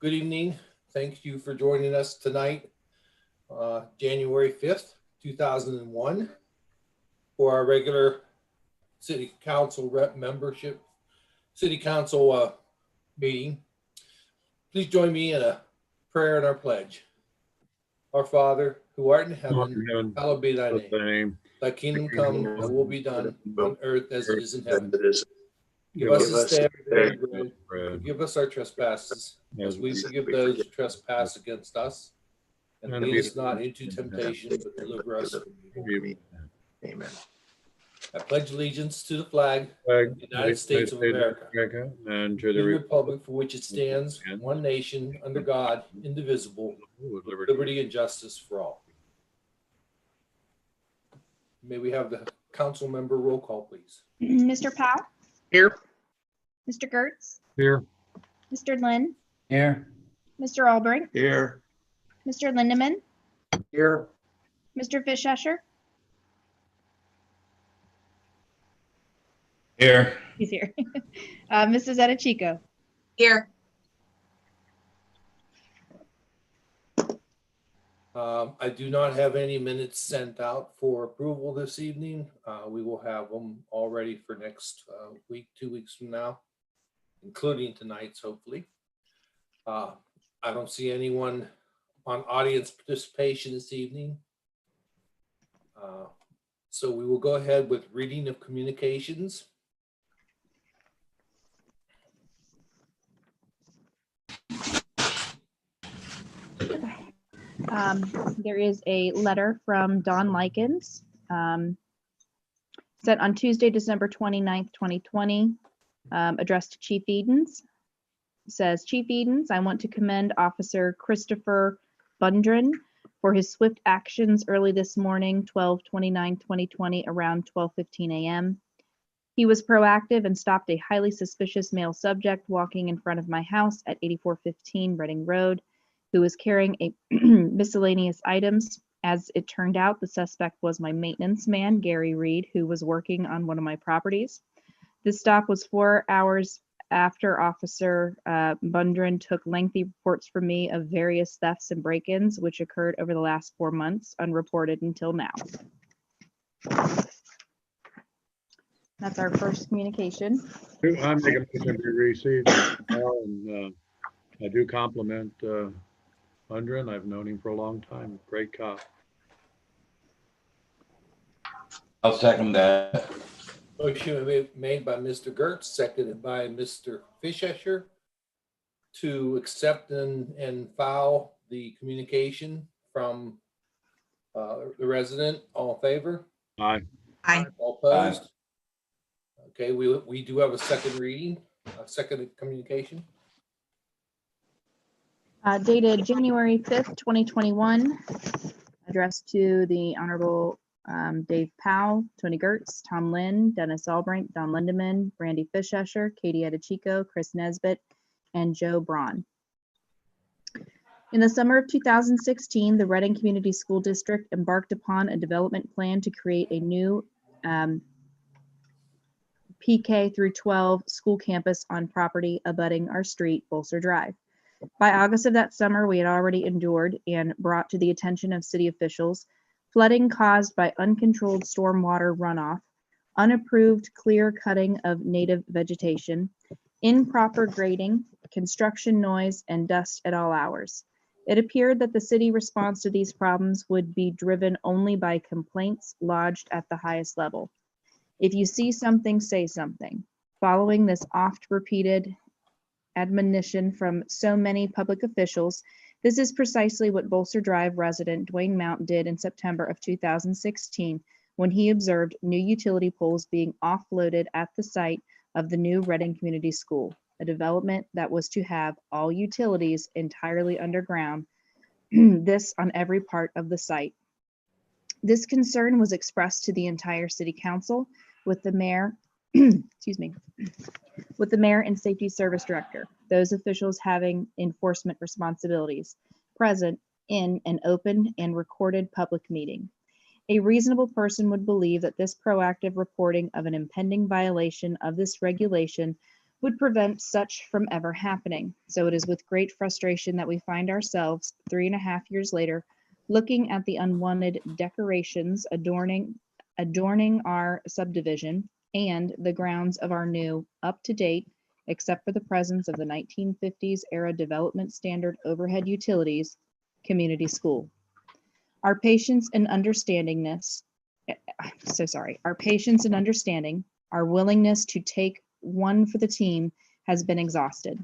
Good evening. Thank you for joining us tonight, January 5th, 2001, for our regular City Council meeting. Please join me in a prayer and our pledge. Our Father, who art in heaven, hallowed be thy name. Thy kingdom come, thy will be done on earth as it is in heaven. Give us this day our daily bread. Forgive us our trespasses, as we forgive those who trespass against us. And lead us not into temptation, but deliver us from evil. Amen. I pledge allegiance to the flag of the United States of America, and to the republic for which it stands, one nation, under God, indivisible, with liberty and justice for all. May we have the council member roll call, please. Mr. Powell? Here. Mr. Gertz? Here. Mr. Lynn? Here. Mr. Albrecht? Here. Mr. Lindeman? Here. Mr. Fischescher? Here. He's here. Mrs. Edichico? Here. I do not have any minutes sent out for approval this evening. We will have them all ready for next week, 2 weeks from now, including tonight's, hopefully. I don't see anyone on audience participation this evening. So we will go ahead with reading of communications. There is a letter from Don Likens sent on Tuesday, December 29th, 2020, addressed to Chief Edens. It says, Chief Edens, I want to commend Officer Christopher Bundren for his swift actions early this morning, 12/29/2020, around 12:15 a.m. He was proactive and stopped a highly suspicious male subject walking in front of my house at 8415 Reading Road, who was carrying a miscellaneous items. As it turned out, the suspect was my maintenance man, Gary Reed, who was working on one of my properties. This stop was 4 hours after Officer Bundren took lengthy reports from me of various thefts and break-ins, which occurred over the last 4 months, unreported until now. That's our first communication. I make a motion to receive, and I do compliment Bundren. I've known him for a long time. Great cop. I'll second that. Motion made by Mr. Gertz, seconded by Mr. Fischescher, to accept and file the communication from the resident. All in favor? Aye. Aye. All opposed? Okay, we do have a second reading, a second communication. Dated January 5th, 2021, addressed to the Honorable Dave Powell, Tony Gertz, Tom Lynn, Dennis Albrecht, Don Lindeman, Brandy Fischescher, Katie Edichico, Chris Nesbitt, and Joe Braun. In the summer of 2016, the Reading Community School District embarked upon a development plan to create a new PK through 12 school campus on property abutting our street, Bolser Drive. By August of that summer, we had already endured and brought to the attention of city officials flooding caused by uncontrolled stormwater runoff, unapproved clear cutting of native vegetation, improper grading, construction noise, and dust at all hours. It appeared that the city response to these problems would be driven only by complaints lodged at the highest level. If you see something, say something. Following this oft-repeated admonition from so many public officials, this is precisely what Bolser Drive resident Dwayne Mount did in September of 2016 when he observed new utility poles being offloaded at the site of the new Reading Community School, a development that was to have all utilities entirely underground, this on every part of the site. This concern was expressed to the entire city council, with the mayor, with the mayor and safety service director, those officials having enforcement responsibilities, present in an open and recorded public meeting. A reasonable person would believe that this proactive reporting of an impending violation of this regulation would prevent such from ever happening. So it is with great frustration that we find ourselves 3.5 years later looking at the unwanted decorations adorning our subdivision and the grounds of our new, up-to-date, except for the presence of the 1950s era development standard overhead utilities, community school. Our patience and understanding, our willingness to take one for the team has been exhausted.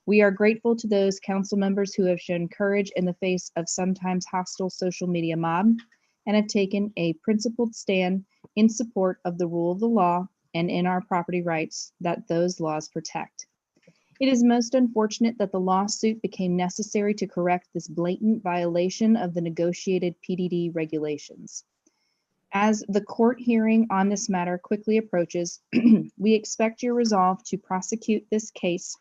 We are grateful to those council members who have shown courage in the face of sometimes hostile social media mob and have taken a principled stand in support of the rule of the law and in our property rights that those laws protect. It is most unfortunate that the lawsuit became necessary to correct this blatant violation of the negotiated PDD regulations. As the court hearing on this matter quickly approaches, we expect your resolve to prosecute this case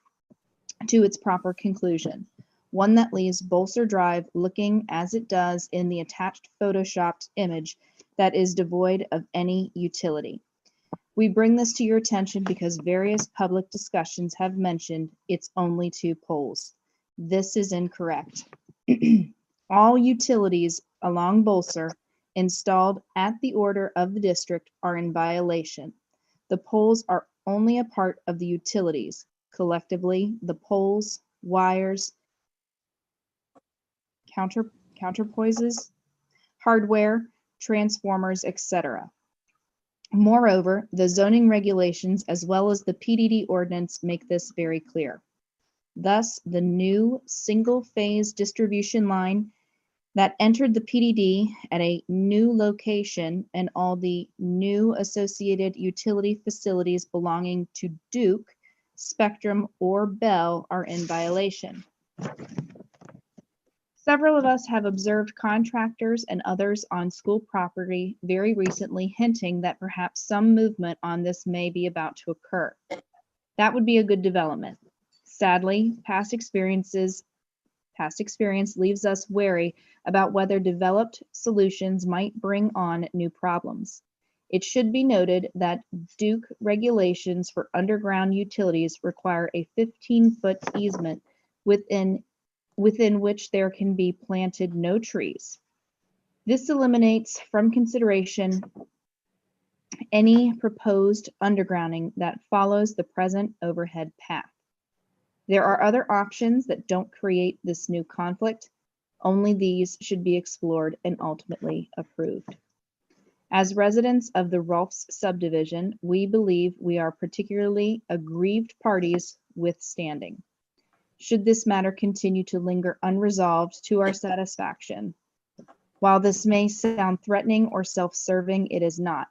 to its proper conclusion, one that leaves Bolser Drive looking as it does in the attached photoshopped image that is devoid of any utility. We bring this to your attention because various public discussions have mentioned it's only 2 poles. This is incorrect. All utilities along Bolser installed at the order of the district are in violation. The poles are only a part of the utilities. Collectively, the poles, wires, counterpoises, hardware, transformers, etc. Moreover, the zoning regulations as well as the PDD ordinance make this very clear. Thus, the new single-phase distribution line that entered the PDD at a new location and all the new associated utility facilities belonging to Duke, Spectrum, or Bell are in violation. Several of us have observed contractors and others on school property very recently hinting that perhaps some movement on this may be about to occur. That would be a good development. Sadly, past experience leaves us wary about whether developed solutions might bring on new problems. It should be noted that Duke regulations for underground utilities require a 15-foot easement within which there can be planted no trees. This eliminates from consideration any proposed undergrounding that follows the present overhead path. There are other options that don't create this new conflict. Only these should be explored and ultimately approved. As residents of the Rolfs subdivision, we believe we are particularly aggrieved parties withstanding. Should this matter continue to linger unresolved to our satisfaction, while this may sound threatening or self-serving, it is not.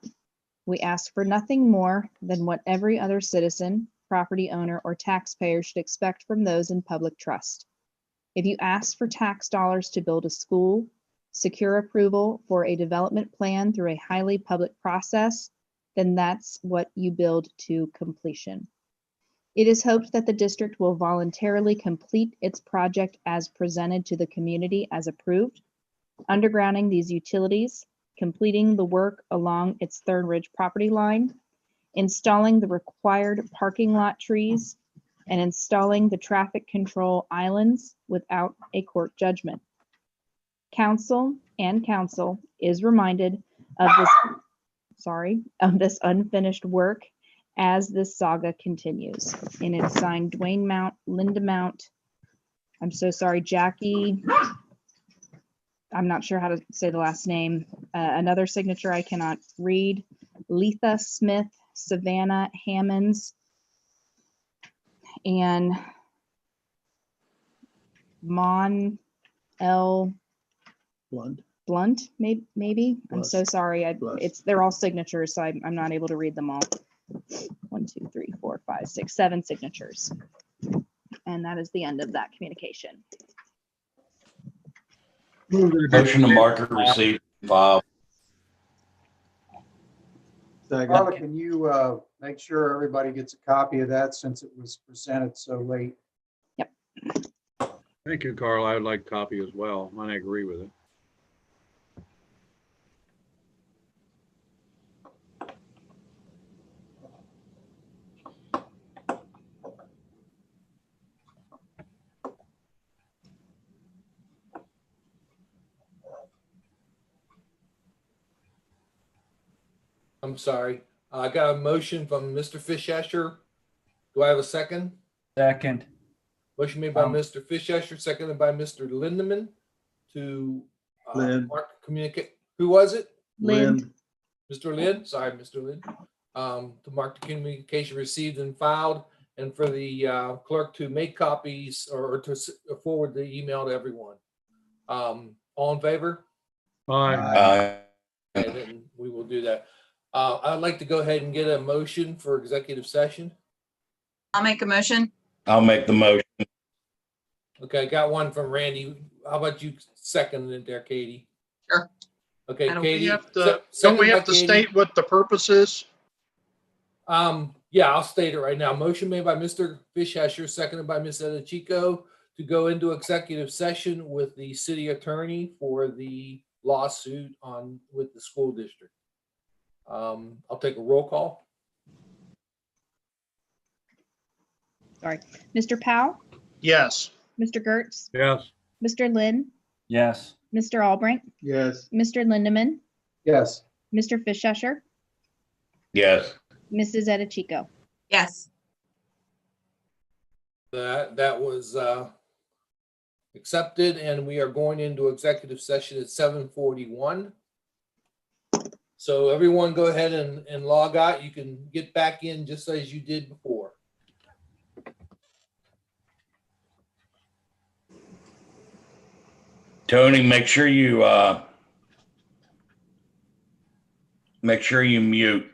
We ask for nothing more than what every other citizen, property owner, or taxpayer should expect from those in public trust. If you ask for tax dollars to build a school, secure approval for a development plan through a highly public process, then that's what you build to completion. It is hoped that the district will voluntarily complete its project as presented to the community as approved, undergrounding these utilities, completing the work along its Third Ridge property line, installing the required parking lot trees, and installing the traffic control islands without a court judgment. Council is reminded of this unfinished work as this saga continues. And it's signed Dwayne Mount, Linda Mount. I'm so sorry, Jackie. I'm not sure how to say the last name. Another signature I cannot read. Letha Smith, Savannah Hammonds, and Mon L. Blunt, maybe. I'm so sorry. They're all signatures, so I'm not able to read them all. 1, 2, 3, 4, 5, 6, 7 signatures. And that is the end of that communication. Motion to mark or receive file. Carla, can you make sure everybody gets a copy of that since it was presented so late? Yep. Thank you, Carl. I would like a copy as well. I agree with it. I'm sorry. I got a motion from Mr. Fishesher. Do I have a second? Second. Motion made by Mr. Fishesher, seconded by Mr. Lindeman to mark communicate. Who was it? Lind. Mr. Lynn, sorry, Mr. Lynn, to mark the communication received and filed, and for the clerk to make copies or to forward the email to everyone. All in favor? Aye. And then we will do that. I'd like to go ahead and get a motion for executive session. I'll make a motion. I'll make the motion. Okay, I got one from Randy. How about you second it there, Katie? Sure. Okay, I don't- Katie. Don't we have second by to Katie. state what the purpose is? Yeah, I'll state it right now. Motion made by Mr. Fishesher, seconded by Ms. Edichico to go into executive session with the city attorney for the lawsuit with the school district. I'll take a roll call. Sorry. Mr. Powell, Yes. Mr. Gertz, Yes. Mr. Lynn, Yes. Mr. Albrecht, Yes. Mr. Lindeman, Yes. Mr. Fishesher, Yes. Mrs. Edichico. Yes. That was accepted, and we are going into executive session at 7:41. So everyone go ahead and log out. You can get back in just as you did before. Tony, make sure you mute.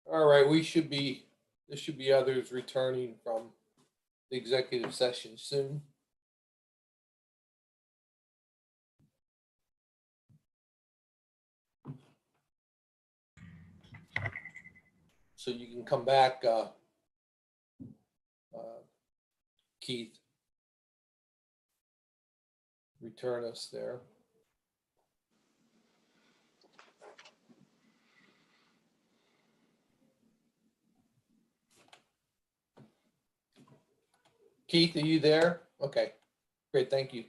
All right, there should be others returning from the executive session soon. So you can come back, Keith. Return us there. Keith, are you there? Okay, great, thank you.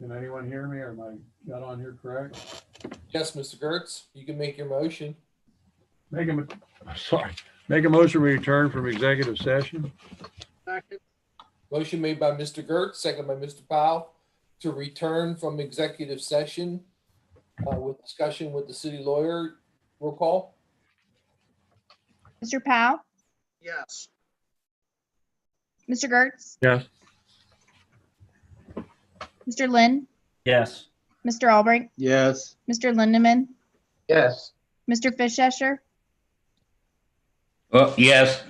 Can anyone hear me, or am I got on here correct? Yes, Mr. Gertz, you can make your motion. Make a motion to return from executive session. Second. Motion made by Mr. Gertz, second by Mr. Powell, to return from executive session with discussion with the city lawyer. Roll call. Mr. Powell, Yes. Mr. Gertz, Yes. Mr. Lynn, Yes. Mr. Albrecht, Yes. Mr. Lindeman, Yes. Mr. Fischescher, Well, yes,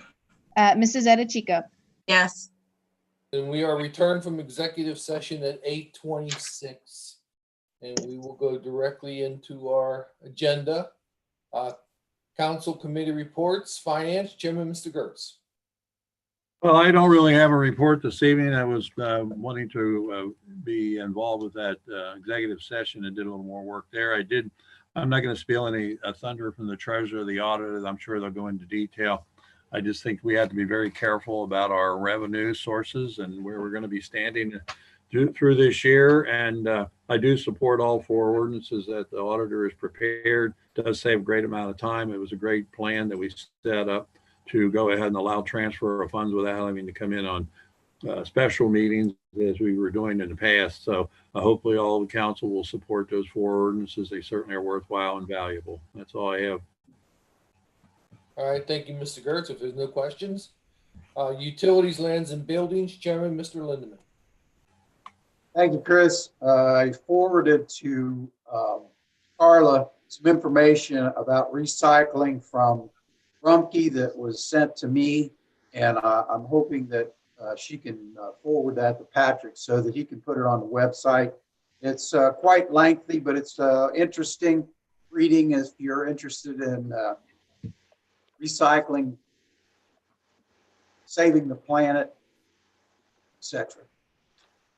Mrs. Edichico. Yes. And we are returned from executive session at 8:26. And we will go directly into our agenda. Council committee reports, finance, Chairman, Mr. Gertz. Well, I don't really have a report this evening. I was wanting to be involved with that executive session and did a little more work there. I'm not going to spill any thunder from the treasurer or the auditor. I'm sure they'll go into detail. I just think we have to be very careful about our revenue sources and where we're going to be standing through this year. And I do support all 4 ordinances that the auditor has prepared. It does save a great amount of time. It was a great plan that we set up to go ahead and allow transfer of funds without having to come in on special meetings as we were doing in the past. So hopefully all the council will support those 4 ordinances. They certainly are worthwhile and valuable. That's all I have. All right, thank you, Mr. Gertz. If there's no questions, utilities, lands and buildings, Chairman, Mr. Lindeman. Thank you, Chris. I forwarded to Carla some information about recycling from Rumpke that was sent to me, and I'm hoping that she can forward that to Patrick so that he can put it on the website. It's quite lengthy, but it's interesting reading if you're interested in recycling, saving the planet, etc.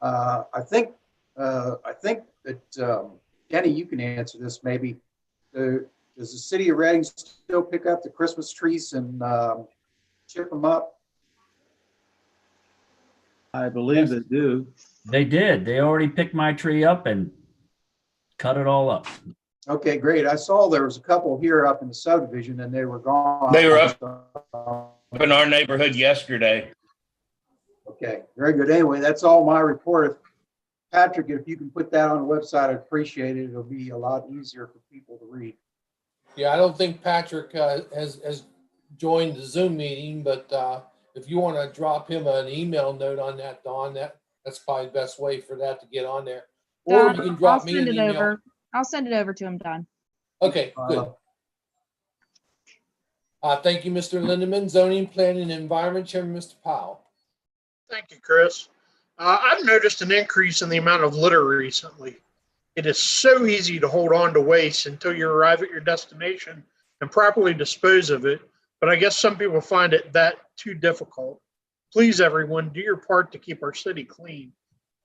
I think that Kenny, you can answer this maybe. Does the city of Reading still pick up the Christmas trees and chip them up? I believe they do. They did. They already picked my tree up and cut it all up. Okay, great. I saw there was a couple here up in the subdivision and they were gone. They were up in our neighborhood yesterday. Okay, very good. Anyway, that's all my report. Patrick, if you can put that on the website, I'd appreciate it. It'll be a lot easier for people to read. Yeah, I don't think Patrick has joined the Zoom meeting, but if you want to drop him an email note on that, Dawn, that's probably the best way for that to get on there. Or you can drop me an email. I'll send it over to him, Don. Okay, good. Thank you, Mr. Lindeman. Zoning, Planning, and Environment, Chairman, Mr. Powell. Thank you, Chris. I've noticed an increase in the amount of litter recently. It is so easy to hold on to waste until you arrive at your destination and properly dispose of it. But I guess some people find it that too difficult. Please, everyone, do your part to keep our city clean.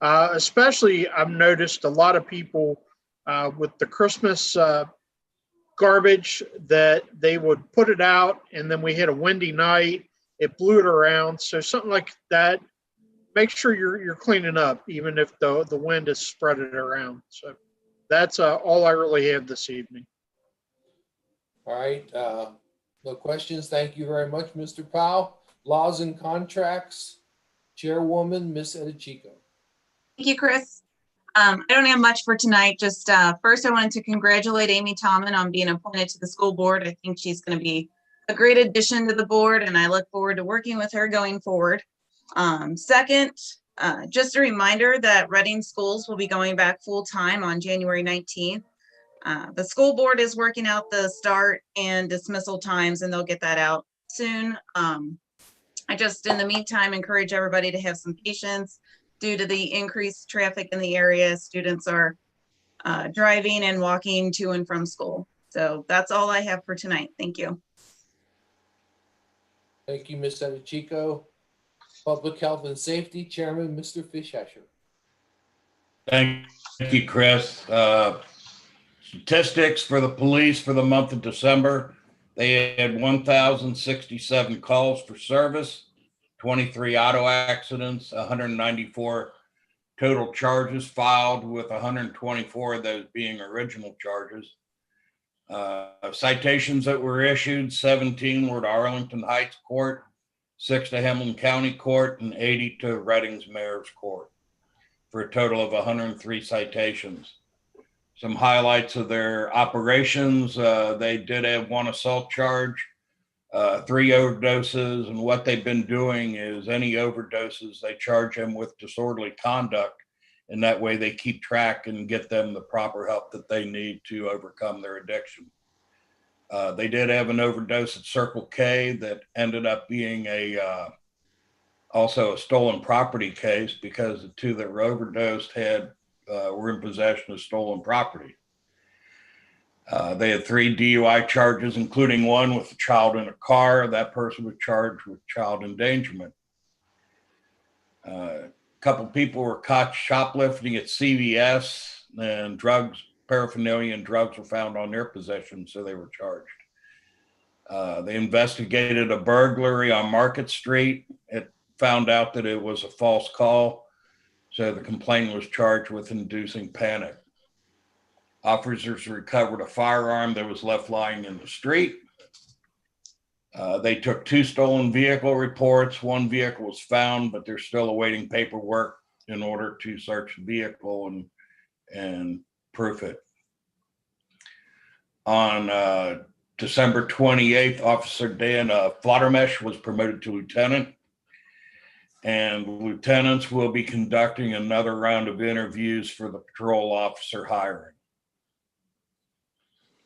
Especially, I've noticed a lot of people with the Christmas garbage that they would put it out and then we hit a windy night, it blew it around. So something like that, make sure you're cleaning up, even if the wind has spread it around. So that's all I really have this evening. All right, no questions. Thank you very much, Mr. Powell. Laws and contracts, Chairwoman, Ms. Edichico. Thank you, Chris. I don't have much for tonight. Just first, I wanted to congratulate Amy Tallman on being appointed to the school board. I think she's going to be a great addition to the board, and I look forward to working with her going forward. Second, just a reminder that Reading schools will be going back full time on January 19th. The school board is working out the start and dismissal times, and they'll get that out soon. I just, in the meantime, encourage everybody to have some patience due to the increased traffic in the area. Students are driving and walking to and from school. So that's all I have for tonight. Thank you. Thank you, Ms. Sanchico. Public Health and Safety Chairman, Mr. Fishasher. Thank you, Chris. Statistics for the police for the month of December, they had 1,067 calls for service, 23 auto accidents, 194 total charges filed, with 124 of those being original charges. Citations that were issued, 17 were to Arlington Heights Court, 6 to Hamilton County Court, and 80 to Reading's Mayor's Court, for a total of 103 citations. Some highlights of their operations: they did have 1 assault charge, 3 overdoses, and what they've been doing is any overdoses, they charge them with disorderly conduct, and that way they keep track and get them the proper help that they need to overcome their addiction. They did have an overdose at Circle K that ended up being also a stolen property case, because the 2 that were overdosed were in possession of stolen property. They had 3 DUI charges, including 1 with a child in a car. That person was charged with child endangerment. A couple people were caught shoplifting at CVS, and paraphernalia and drugs were found on their possession, so they were charged. They investigated a burglary on Market Street. It found out that it was a false call, so the complainant was charged with inducing panic. Officers recovered a firearm that was left lying in the street. They took 2 stolen vehicle reports. 1 vehicle was found, but they're still awaiting paperwork in order to search the vehicle and proof it. On December 28th, Officer Dan Flottermesh was promoted to lieutenant, and lieutenants will be conducting another round of interviews for the patrol officer hiring.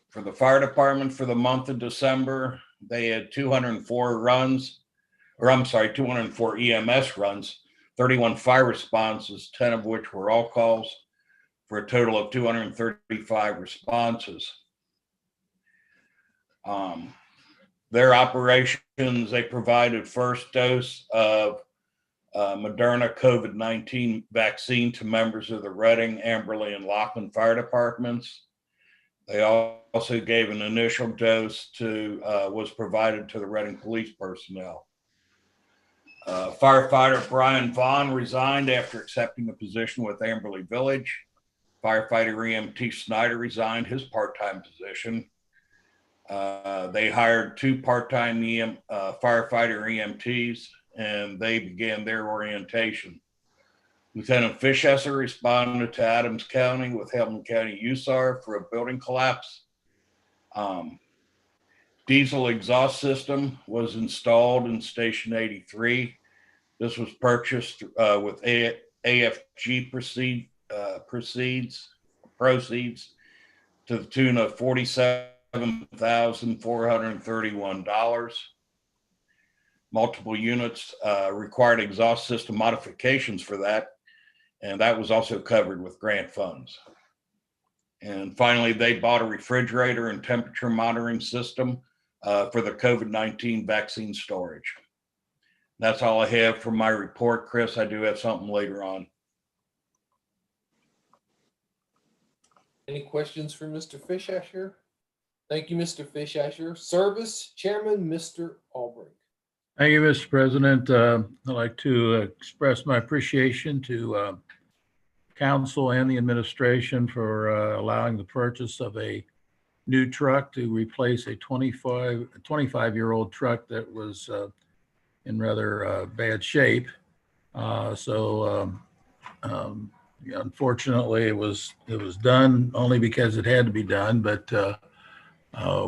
For the fire department for the month of December, they had 204 EMS runs, 31 fire responses, 10 of which were all calls, for a total of 235 responses. Their operations, they provided first dose of Moderna COVID-19 vaccine to members of the Reading, Amberley, and Laughlin fire departments. They also gave an initial dose was provided to the Reading police personnel. Firefighter Brian Vaughn resigned after accepting a position with Amberley Village. Firefighter EMT Snyder resigned his part-time position. They hired 2 part-time firefighter EMTs, and they began their orientation. Lieutenant Fishesser responded to Adams County with Hamilton County USAR for a building collapse. Diesel exhaust system was installed in Station 83. This was purchased with AFG proceeds to the tune of $47,431. Multiple units required exhaust system modifications for that, and that was also covered with grant funds. And finally, they bought a refrigerator and temperature monitoring system for the COVID-19 vaccine storage. That's all I have for my report, Chris. I do have something later on. Any questions for Mr. Fishasher? Thank you, Mr. Fishasher. Service Chairman, Mr. Albrecht. Thank you, Mr. President. I'd like to express my appreciation to council and the administration for allowing the purchase of a new truck to replace a 25-year-old truck that was in rather bad shape. Unfortunately, it was done only because it had to be done, but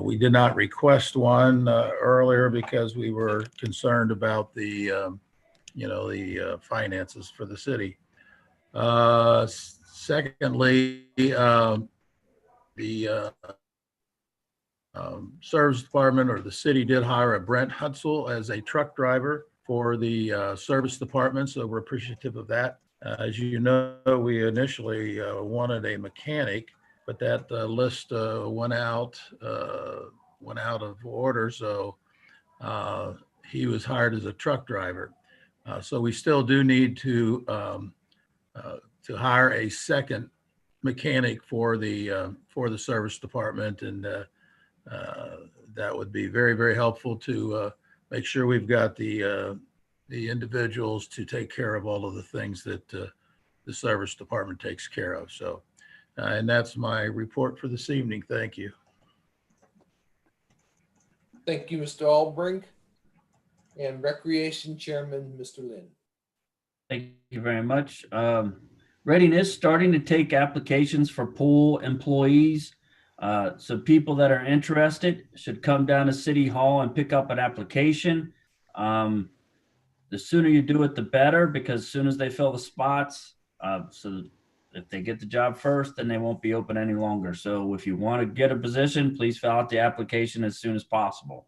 we did not request one earlier because we were concerned about the finances for the city. Secondly, the service department, or the city, did hire a Brent Hutzel as a truck driver for the service department, so we're appreciative of that. As you know, we initially wanted a mechanic, but that list went out of order, so he was hired as a truck driver. So we still do need to hire a second mechanic for the service department, and that would be very, very helpful to make sure we've got the individuals to take care of all of the things that the service department takes care of. So, and that's my report for this evening. Thank you. Thank you, Mr. Albrink. And Recreation Chairman, Mr. Lynn. Thank you very much. Reading is starting to take applications for pool employees. So people that are interested should come down to City Hall and pick up an application. The sooner you do it, the better, because as soon as they fill the spots, so if they get the job first, then they won't be open any longer. So if you want to get a position, please fill out the application as soon as possible.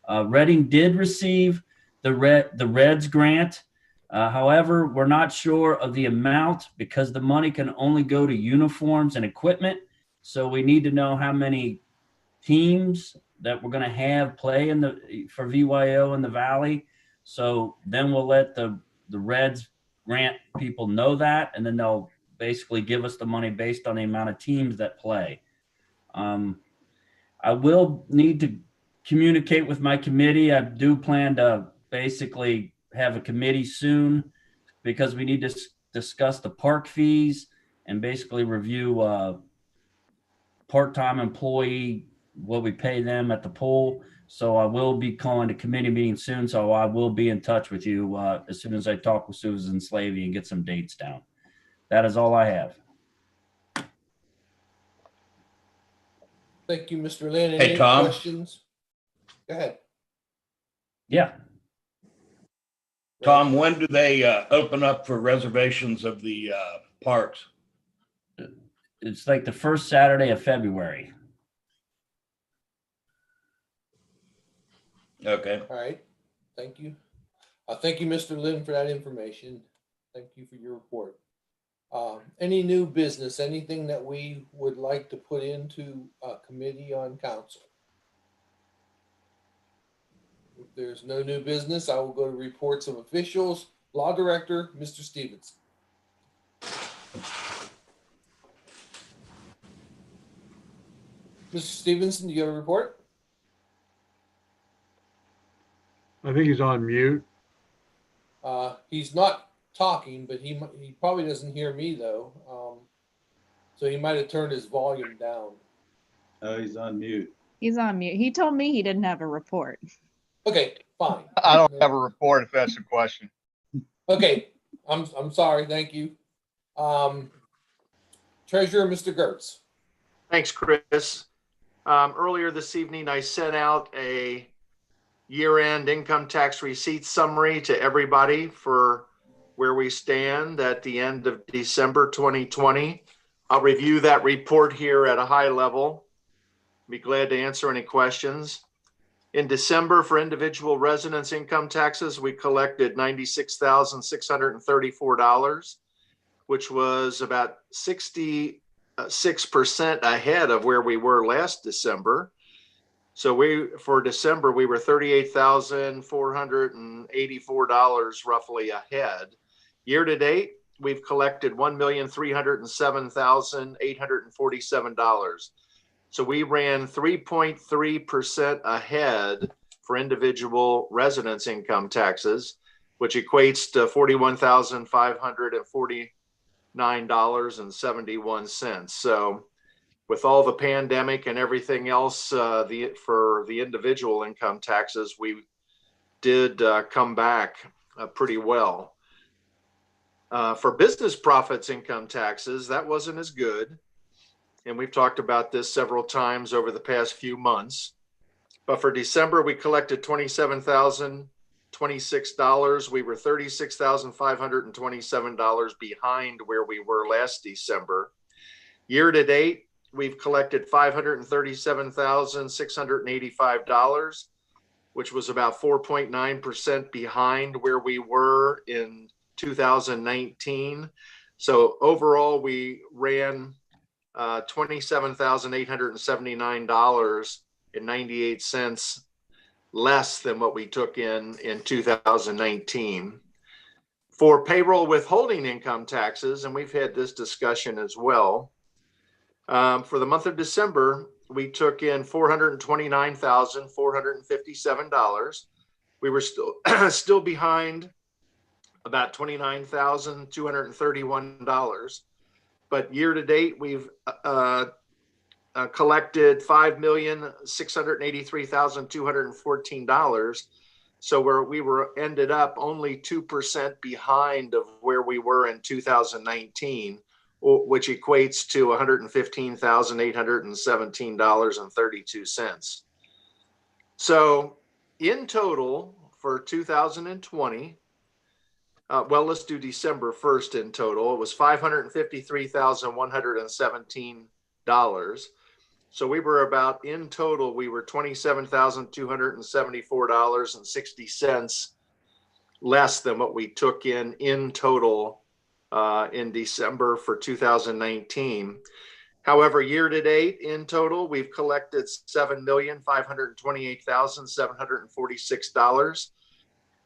Reading did receive the Reds grant. However, we're not sure of the amount because the money can only go to uniforms and equipment. So we need to know how many teams that we're going to have play for VYO in the Valley. So then we'll let the Reds grant people know that, and then they'll basically give us the money based on the amount of teams that play. I will need to communicate with my committee. I do plan to basically have a committee soon because we need to discuss the park fees and basically review part-time employee, what we pay them at the pool. So I will be calling a committee meeting soon. So I will be in touch with you as soon as I talk with Susan Slavey and get some dates down. That is all I have. Thank you, Mr. Lynn. Hey, Any Tom. questions? Go ahead. Yeah. Tom, when do they open up for reservations of the parks? It's like the first Saturday of February. Okay. All right. Thank you. Thank you, Mr. Lynn, for that information. Thank you for your report. Any new business, anything that we would like to put into a committee on council? If there's no new business, I will go to reports of officials. Law Director, Mr. Stevens. Mr. Stevenson, do you have a report? I think he's on mute. He's not talking, but he probably doesn't hear me though. So he might have turned his volume down. Oh, he's on mute. He's on mute. He told me he didn't have a report. Okay, fine. I don't have a report if that's the question. Okay, I'm sorry. Thank you. Treasurer, Mr. Gertz. Thanks, Chris. Earlier this evening, I sent out a year-end income tax receipt summary to everybody for where we stand at the end of December 2020. I'll review that report here at a high level. Be glad to answer any questions. In December, for individual residents' income taxes, we collected $96,634, which was about 66% ahead of where we were last December. So for December, we were $38,484 roughly ahead. Year to date, we've collected $1,307,847. So we ran 3.3% ahead for individual residents' income taxes, which equates to $41,549.71. So with all the pandemic and everything else, for the individual income taxes, we did come back pretty well. For business profits income taxes, that wasn't as good. And we've talked about this several times over the past few months. But for December, we collected $27,026. We were $36,527 behind where we were last December. Year to date, we've collected $537,685, which was about 4.9% behind where we were in 2019. So overall, we ran $27,879.98 less than what we took in 2019. For payroll withholding income taxes, and we've had this discussion as well, for the month of December, we took in $429,457. We were still behind about $29,231. But year to date, we've collected $5,683,214. So we ended up only 2% behind of where we were in 2019, which equates to $115,817.32. So in total for 2020, well, let's do December 1st in total. It was $553,117. So we were about, in total, we were $27,274.60 less than what we took in total in December for 2019. However, year to date in total, we've collected $7,528,746.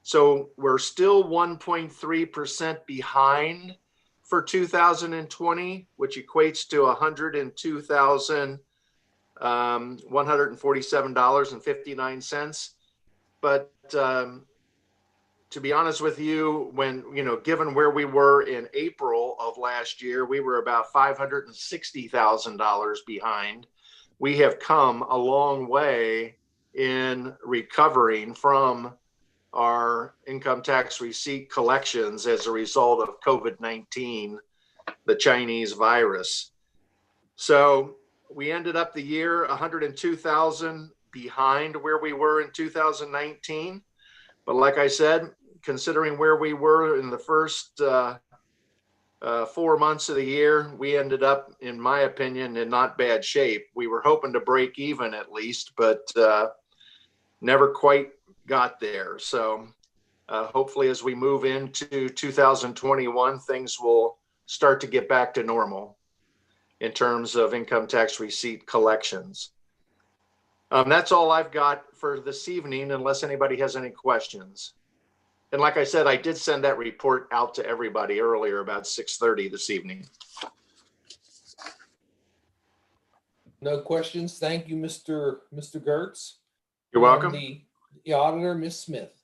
So we're still 1.3% behind for 2020, which equates to $102,147.59. But to be honest with you, given where we were in April of last year, we were about $560,000 behind. We have come a long way in recovering from our income tax receipt collections as a result of COVID-19, the Chinese virus. So we ended up the year 102,000 behind where we were in 2019. But like I said, considering where we were in the first 4 months of the year, we ended up, in my opinion, in not bad shape. We were hoping to break even at least, but never quite got there. So hopefully as we move into 2021, things will start to get back to normal in terms of income tax receipt collections. That's all I've got for this evening, unless anybody has any questions. And like I said, I did send that report out to everybody earlier about 6:30 this evening. No questions. Thank you, Mr. Gertz. You're welcome. The auditor, Ms. Smith.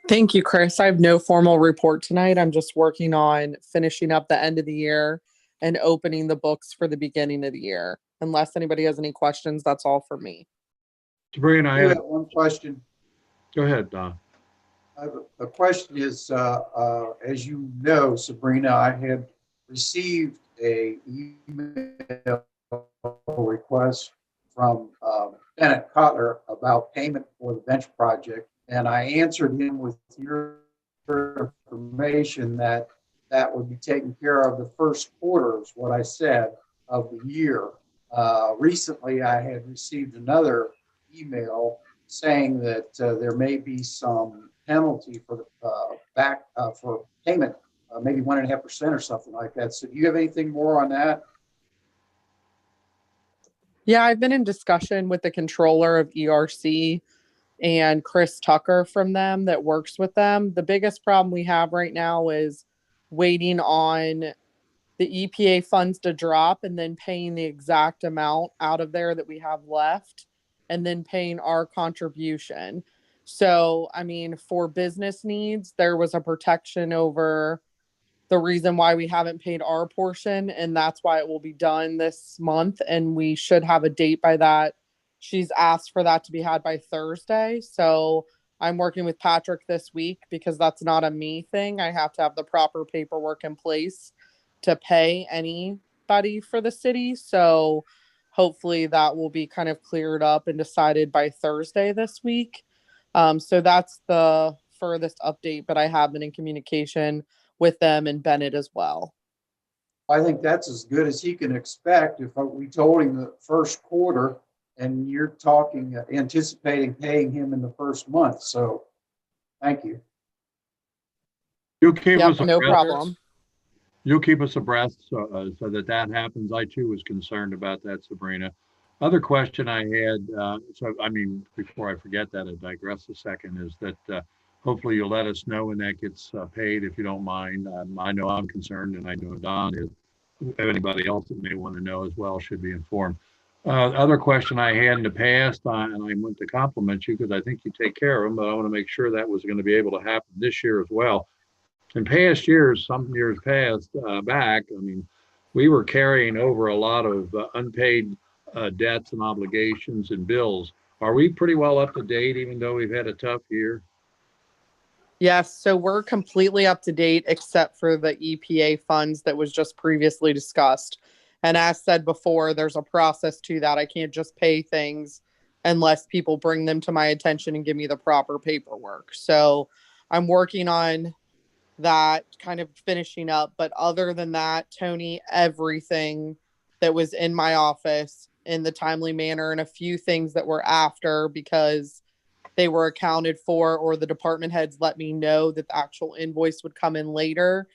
Thank you, Chris. I have no formal report tonight. I'm just working on finishing up the end of the year and opening the books for the beginning of the year. Unless anybody has any questions, that's all for me. Sabrina, I have one question. Go ahead, Don. The question is, as you know, Sabrina, I had received an email request from Bennett Cutler about payment for the bench project, and I answered him with your information that would be taken care of the first quarter, is what I said, of the year. Recently, I had received another email saying that there may be some penalty for the for payment, maybe 1.5% or something like that. So do you have anything more on that? Yeah, I've been in discussion with the controller of ERC and Chris Tucker from them that works with them. The biggest problem we have right now is waiting on the EPA funds to drop and then paying the exact amount out of there that we have left and then paying our contribution. So, I mean, for business needs, there was a protection over the reason why we haven't paid our portion, and that's why it will be done this month, and we should have a date by that. She's asked for that to be had by Thursday, so I'm working with Patrick this week because that's not a me thing. I have to have the proper paperwork in place to pay anybody for the city, so hopefully that will be kind of cleared up and decided by Thursday this week. So that's the furthest update, but I have been in communication with them and Bennett as well. I think that's as good as he can expect if we told him the first quarter and you're talking, anticipating paying him in the first month. So thank you. You'll keep Yep, us no abreast. problem. You'll keep us abreast so that happens. I too was concerned about that, Sabrina. Other question I had, before I forget that, I digress a second, is that hopefully you'll let us know when that gets paid, if you don't mind. I know I'm concerned, and I know Don is. Anybody else that may want to know as well should be informed. Other question I had in the past, and I want to compliment you because I think you take care of them, but I want to make sure that was going to be able to happen this year as well. In past years, some years past back, I mean, we were carrying over a lot of unpaid debts and obligations and bills. Are we pretty well up to date, even though we've had a tough year? Yes, so we're completely up to date except for the EPA funds that was just previously discussed. And as said before, there's a process to that. I can't just pay things unless people bring them to my attention and give me the proper paperwork. So I'm working on that, kind of finishing up. But other than that, Tony, everything that was in my office in the timely manner, and a few things that were after because they were accounted for, or the department heads let me know that the actual invoice would come in later,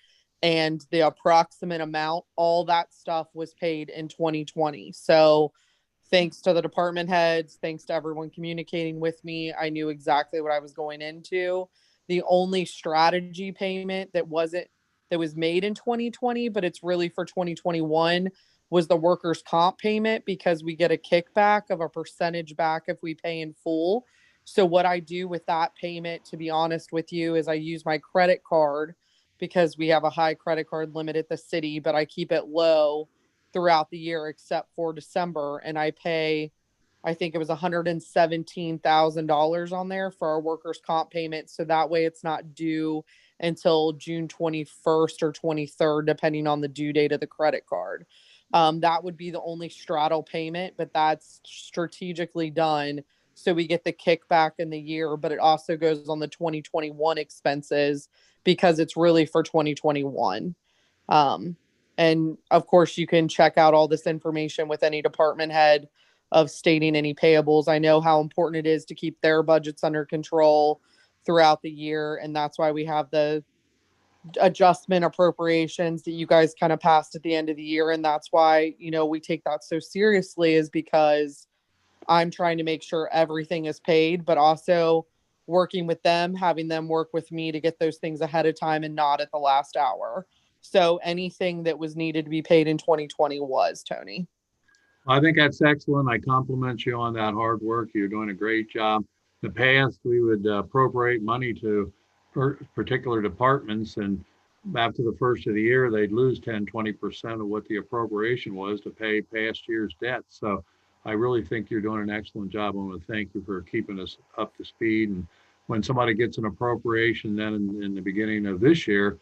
and the approximate amount, all that stuff was paid in 2020. So thanks to the department heads, thanks to everyone communicating with me, I knew exactly what I was going into. The only strategy payment that was made in 2020, but it's really for 2021, was the workers' comp payment, because we get a kickback of a percentage back if we pay in full. So what I do with that payment, to be honest with you, is I use my credit card, because we have a high credit card limit at the city, but I keep it low throughout the year except for December. And I pay, I think it was $117,000 on there for our workers' comp payment. So that way it's not due until June 21st or 23rd, depending on the due date of the credit card. That would be the only straddle payment, but that's strategically done so we get the kickback in the year, but it also goes on the 2021 expenses because it's really for 2021. And of course, you can check out all this information with any department head of stating any payables. I know how important it is to keep their budgets under control throughout the year, and that's why we have the adjustment appropriations that you guys kind of passed at the end of the year. And that's why, we take that so seriously, is because I'm trying to make sure everything is paid, but also working with them, having them work with me to get those things ahead of time and not at the last hour. So anything that was needed to be paid in 2020 was, Tony. I think that's excellent. I compliment you on that hard work. You're doing a great job. In the past, we would appropriate money to particular departments, and after the first of the year, they'd lose 10-20% of what the appropriation was to pay past year's debt. So I really think you're doing an excellent job. I want to thank you for keeping us up to speed. And when somebody gets an appropriation, then in the beginning of this year,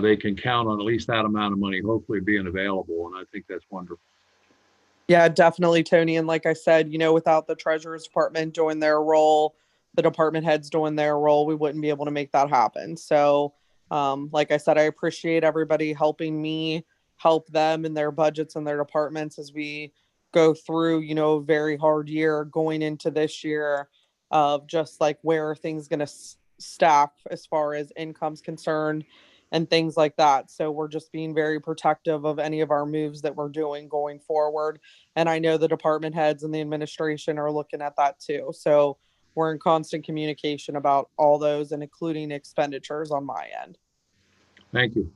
they can count on at least that amount of money hopefully being available. And I think that's wonderful. Yeah, definitely, Tony. And like I said, without the Treasurer's Department doing their role, the department heads doing their role, we wouldn't be able to make that happen. So, like I said, I appreciate everybody helping me help them in their budgets and their departments as we go through, a very hard year going into this year of just like where are things going to stack as far as income's concerned and things like that. So we're just being very protective of any of our moves that we're doing going forward. And I know the department heads and the administration are looking at that too. So we're in constant communication about all those, and including expenditures on my end. Thank you.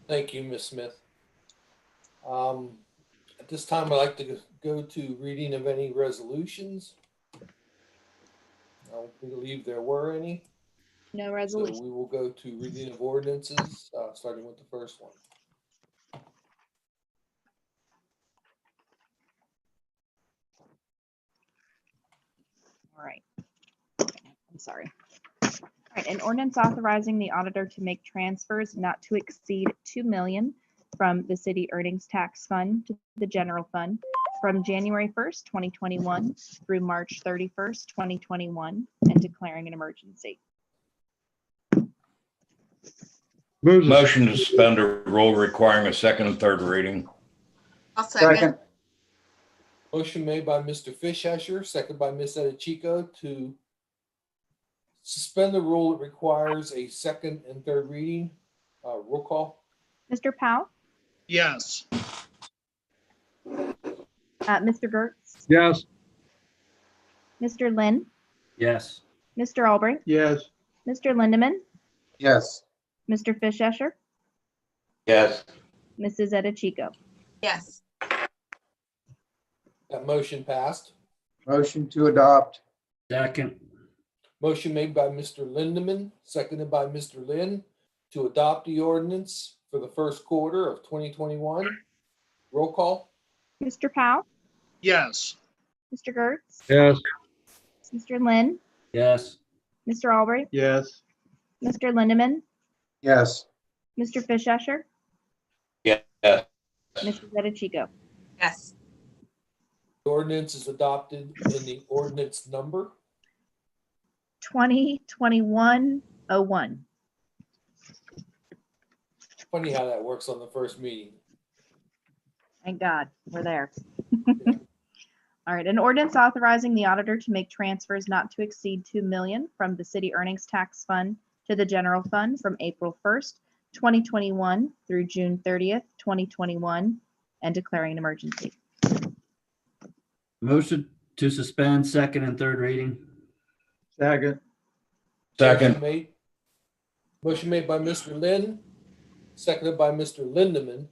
Thank you, Ms. Smith. At this time, I'd like to go to reading of any resolutions. I don't believe there were any. No resolution. So we will go to reading of ordinances, starting with the first one. All right. I'm sorry. All right. An ordinance authorizing the auditor to make transfers not to exceed $2 million from the city earnings tax fund to the general fund from January 1st, 2021 through March 31st, 2021, and declaring an emergency. Move the- Motion to suspend a rule requiring a second and third reading. I'll second. Motion made by Mr. Fishesher, second by Ms. Edichico to suspend the rule that requires a second and third reading. Roll call. Mr. Powell, Yes. Mr. Gertz, Yes. Mr. Lynn, Yes. Mr. Albrecht, Yes. Mr. Lindemann, Yes. Mr. Fishesher, Yes. Mrs. Edichico. Yes. That motion passed. Motion to adopt. Second. Motion made by Mr. Lindemann, seconded by Mr. Lynn to adopt the ordinance for the first quarter of 2021. Roll call. Mr. Powell, Yes. Mr. Gertz, Yes. Mr. Lynn, Yes. Mr. Albrecht, Yes. Mr. Lindemann, Yes. Mr. Fishesher, Yes. Mrs. Edichico. Yes. The ordinance is adopted in the ordinance number 2021-01. Funny how that works on the first meeting. Thank God, we're there. All right, an ordinance authorizing the auditor to make transfers not to exceed 2 million from the city earnings tax fund to the general fund from April 1st, 2021 through June 30th, 2021, and declaring an emergency. Motion to suspend second and third reading. Second. Second. Motion made by Mr. Lynn, seconded by Mr. Lindemann.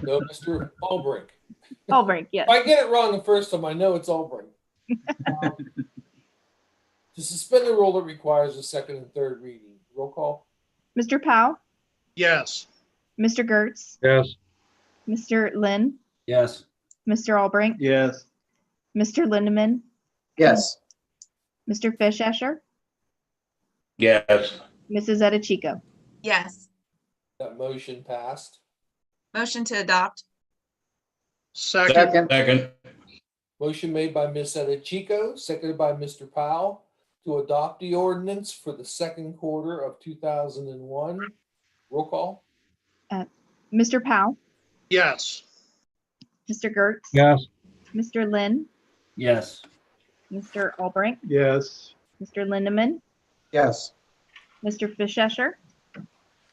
No, Mr. Albrecht. Albrecht, yes. If I get it wrong the first time, I know it's Albrecht. To suspend the rule that requires a second and third reading. Roll call. Mr. Powell, Yes. Mr. Gertz, Yes. Mr. Lynn, Yes. Mr. Albrecht, Yes. Mr. Lindemann, Yes. Mr. Fishesher, Yes. Mrs. Edichico. Yes. That motion passed. Motion to adopt. Second. Second. Second. Motion made by Ms. Edichico, seconded by Mr. Powell to adopt the ordinance for the second quarter of 2001. Roll call. Mr. Powell, Yes. Mr. Gertz, Yes. Mr. Lynn, Yes. Mr. Albrecht, Yes. Mr. Lindemann, Yes. Mr. Fishesher,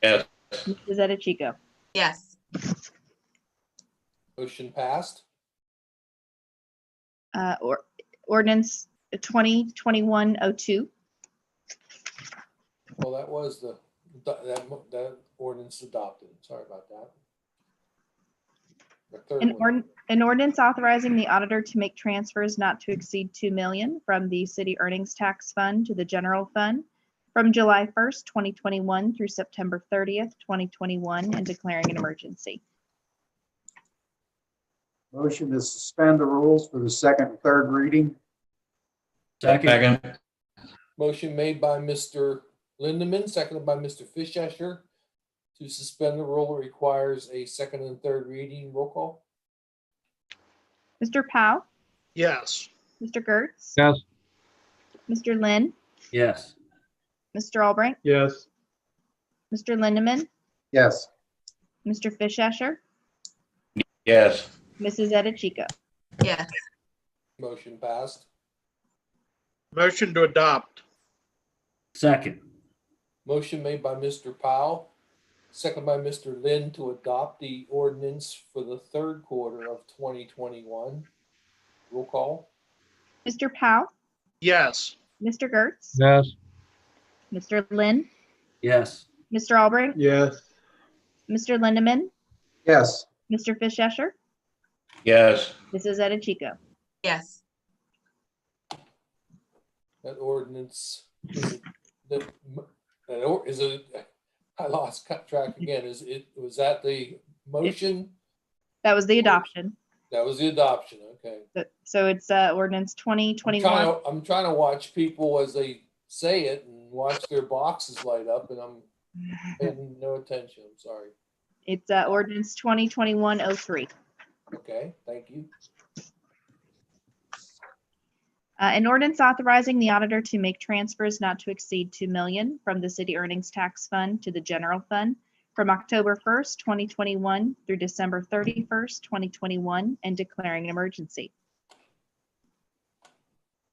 Yes. Mrs. Edichico. Yes. Motion passed. Ordinance 2021-02. Well, that was that ordinance adopted. Sorry about that. The third one. An ordinance authorizing the auditor to make transfers not to exceed 2 million from the city earnings tax fund to the general fund from July 1st, 2021 through September 30th, 2021, and declaring an emergency. Motion to suspend the rules for the second and third reading. Second. Second. Motion made by Mr. Lindemann, seconded by Mr. Fishesher to suspend the rule that requires a second and third reading. Roll call. Mr. Powell, Yes. Mr. Gertz, Yes. Mr. Lynn, Yes. Mr. Albrecht, Yes. Mr. Lindemann, Yes. Mr. Fishesher, Yes. Mrs. Edichico. Yes. Motion passed. Motion to adopt. Second. Motion made by Mr. Powell, seconded by Mr. Lynn to adopt the ordinance for the third quarter of 2021. Roll call. Mr. Powell, Yes. Mr. Gertz, Yes. Mr. Lynn, Yes. Mr. Albrecht, Yes. Mr. Lindemann, Yes. Mr. Fishesher, Yes. Mrs. Edichico. Yes. That ordinance I lost track again. Was that the motion? That was the adoption. That was the adoption. Okay. So it's ordinance 2021. I'm trying to watch people as they say it and watch their boxes light up, and I'm paying no attention. I'm sorry. It's ordinance 2021-03. Okay, thank you. An ordinance authorizing the auditor to make transfers not to exceed 2 million from the city earnings tax fund to the general fund from October 1st, 2021 through December 31st, 2021, and declaring an emergency.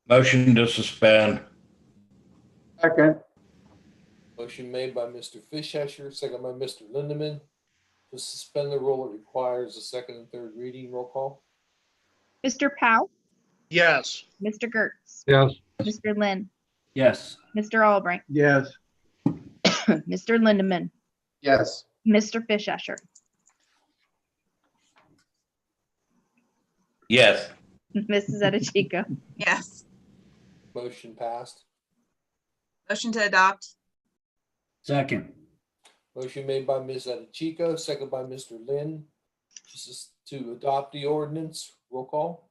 Motion to suspend. Second. Motion made by Mr. Fishesher, second by Mr. Lindeman. To suspend the rule, it requires a second and third reading. Roll call. Mr. Powell, Yes. Mr. Gertz, Yes. Mr. Lynn, Yes. Mr. Albrecht, Yes. Mr. Lindeman, Yes. Mr. Fishesher, Yes. Mrs. Edichico. Yes. Motion passed. Motion to adopt. Second. Motion made by Ms. Adichico, second by Mr. Lynn. This is to adopt the ordinance. Roll call.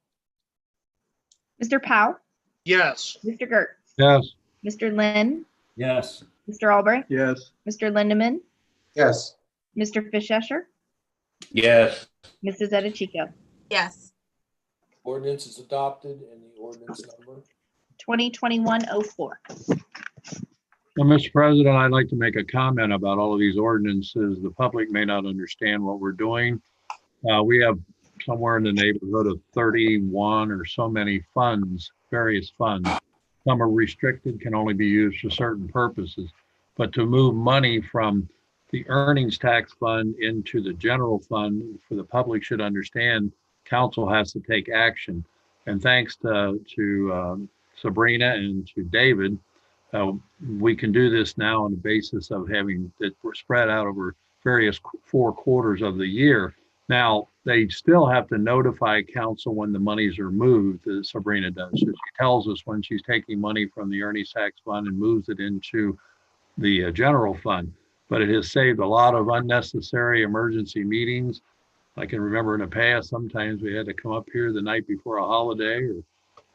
Mr. Powell, Yes. Mr. Gertz, Yes. Mr. Lynn, Yes. Mr. Albrecht, Yes. Mr. Lindeman, Yes. Mr. Fishesher, Yes. Mrs. Edichico. Yes. Ordinance is adopted and the ordinance number. 2021-04. Well, Mr. President, I'd like to make a comment about all of these ordinances. The public may not understand what we're doing. We have somewhere in the neighborhood of 31 or so many funds, various funds. Some are restricted, can only be used for certain purposes. But to move money from the earnings tax fund into the general fund, for the public should understand, council has to take action. And thanks to Sabrina and to David, we can do this now on the basis of having it spread out over various 4 quarters of the year. Now, they still have to notify council when the monies are moved, as Sabrina does. So she tells us when she's taking money from the earnings tax fund and moves it into the general fund. But it has saved a lot of unnecessary emergency meetings. I can remember in the past, sometimes we had to come up here the night before a holiday, or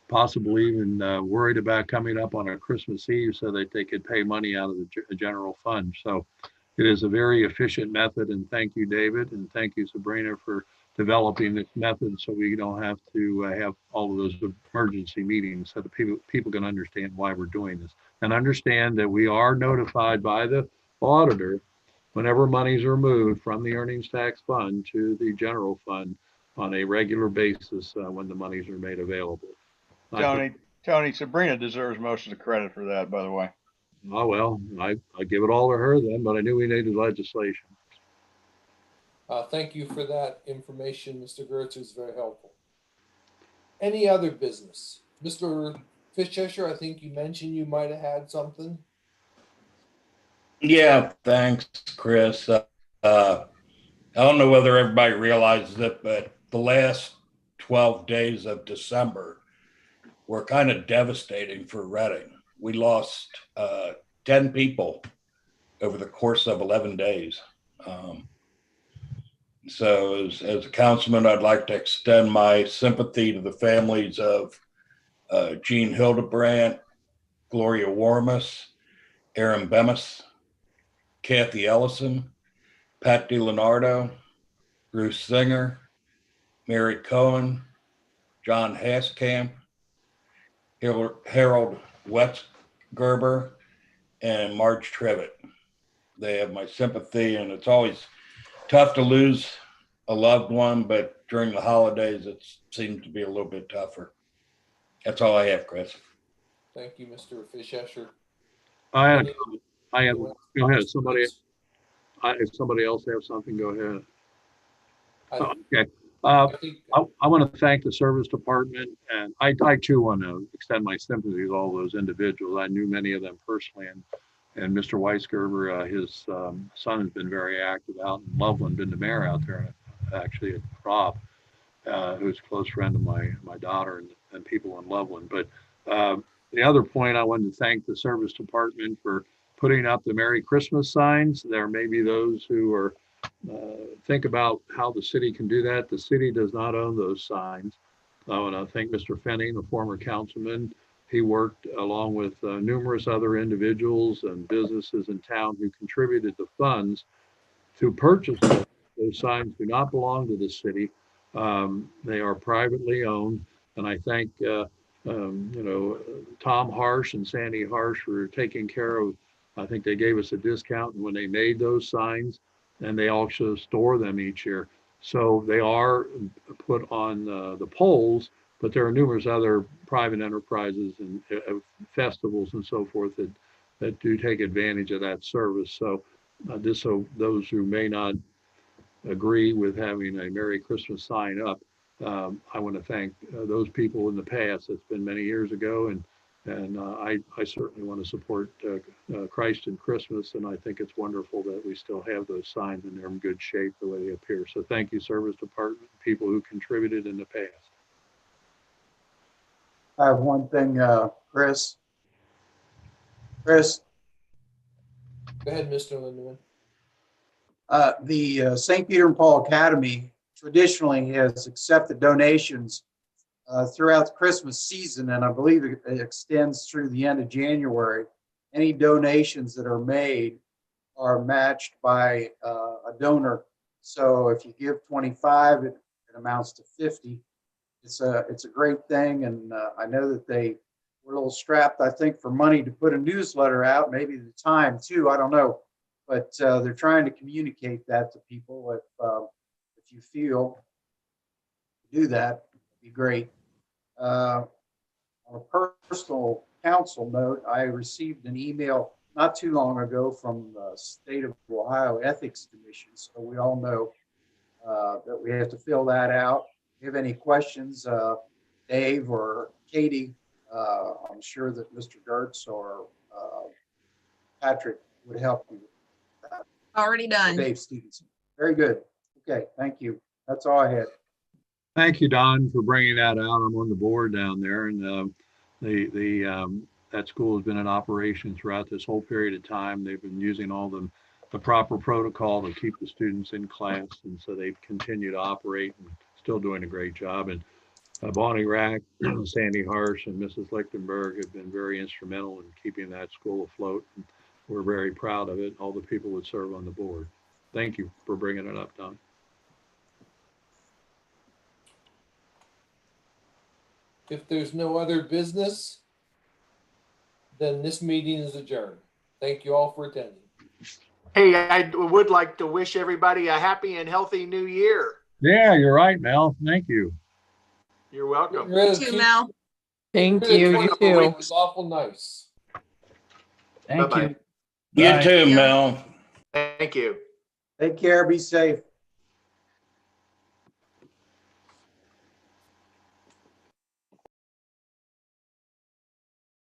possibly even worried about coming up on a Christmas Eve so that they could pay money out of the general fund. So it is a very efficient method, and thank you, David, and thank you, Sabrina, for developing this method so we don't have to have all of those emergency meetings, so the people can understand why we're doing this. And understand that we are notified by the auditor whenever monies are moved from the earnings tax fund to the general fund on a regular basis when the monies are made available. Tony, Sabrina deserves most of the credit for that, by the way. Oh, well, I give it all to her then, but I knew we needed legislation. Thank you for that information, Mr. Gertz. It's very helpful. Any other business? Mr. Fishesher, I think you mentioned you might have had something. Yeah, thanks, Chris. I don't know whether everybody realizes it, but the last 12 days of December were kind of devastating for Reading. We lost 10 people over the course of 11 days. So as a councilman, I'd like to extend my sympathy to the families of Jean Hildebrandt, Gloria Warmus, Aaron Bemis, Kathy Ellison, Pat DiLeonardo, Bruce Singer, Mary Cohen, John Haskamp, Harold Wetzgerber, and Marge Trevitt. They have my sympathy, and it's always tough to lose a loved one, but during the holidays, it seems to be a little bit tougher. That's all I have, Chris. Thank you, Mr. Fishesher. I have, go ahead. If somebody else has something, go ahead. Okay. I want to thank the service department, and I too want to extend my sympathy to all those individuals. I knew many of them personally, and Mr. Weisgerber, his son has been very active out in Loveland, been the mayor out there, actually at Rob, who's a close friend of my daughter and people in Loveland. But the other point, I wanted to thank the service department for putting up the Merry Christmas signs. There may be those who are think about how the city can do that. The city does not own those signs. I want to thank Mr. Fenning, the former councilman. He worked along with numerous other individuals and businesses in town who contributed the funds to purchase them. Those signs do not belong to the city. They are privately owned. And I thank Tom Harsh and Sandy Harsh for taking care of, I think they gave us a discount when they made those signs, and they also store them each year. So they are put on the poles, but there are numerous other private enterprises and festivals and so forth that do take advantage of that service. So just so those who may not agree with having a Merry Christmas sign up, I want to thank those people in the past. It's been many years ago, and I certainly want to support Christ and Christmas, and I think it's wonderful that we still have those signs and they're in good shape the way they appear. So thank you, Service Department, people who contributed in the past. I have one thing, Chris. Chris, Go ahead, Mr. Lindeman. the St. Peter and Paul Academy traditionally has accepted donations throughout the Christmas season, and I believe it extends through the end of January. Any donations that are made are matched by a donor. So if you give 25, it amounts to 50. It's a great thing, and I know that they were a little strapped, I think, for money to put a newsletter out, maybe the time too, I don't know. But they're trying to communicate that to people. If you feel do that, it'd be great. On a personal counsel note, I received an email not too long ago from the State of Ohio Ethics Commission. So we all know that we have to fill that out. If you have any questions, Dave or Katie, I'm sure that Mr. Gertz or Patrick would help you. Already done. Dave Stevenson. Very good. Okay, thank you. That's all I had. Thank you, Don, for bringing that out. I'm on the board down there, and that school has been in operation throughout this whole period of time. They've been using all the proper protocol to keep the students in class, and so they've continued to operate and still doing a great job. And Bonnie Rack, Sandy Harsh, and Mrs. Lichtenberg have been very instrumental in keeping that school afloat. And we're very proud of it, all the people that serve on the board. Thank you for bringing it up, Don. If there's no other business, then this meeting is adjourned. Thank you all for attending. Hey, I would like to wish everybody a happy and healthy new year. Yeah, you're right, Mel. Thank you. You're welcome. You too, Mel. Thank you. You too. It was awful nice. Thank Bye-bye. you. You Bye. too, Mel. Thank you. Take care. Be safe.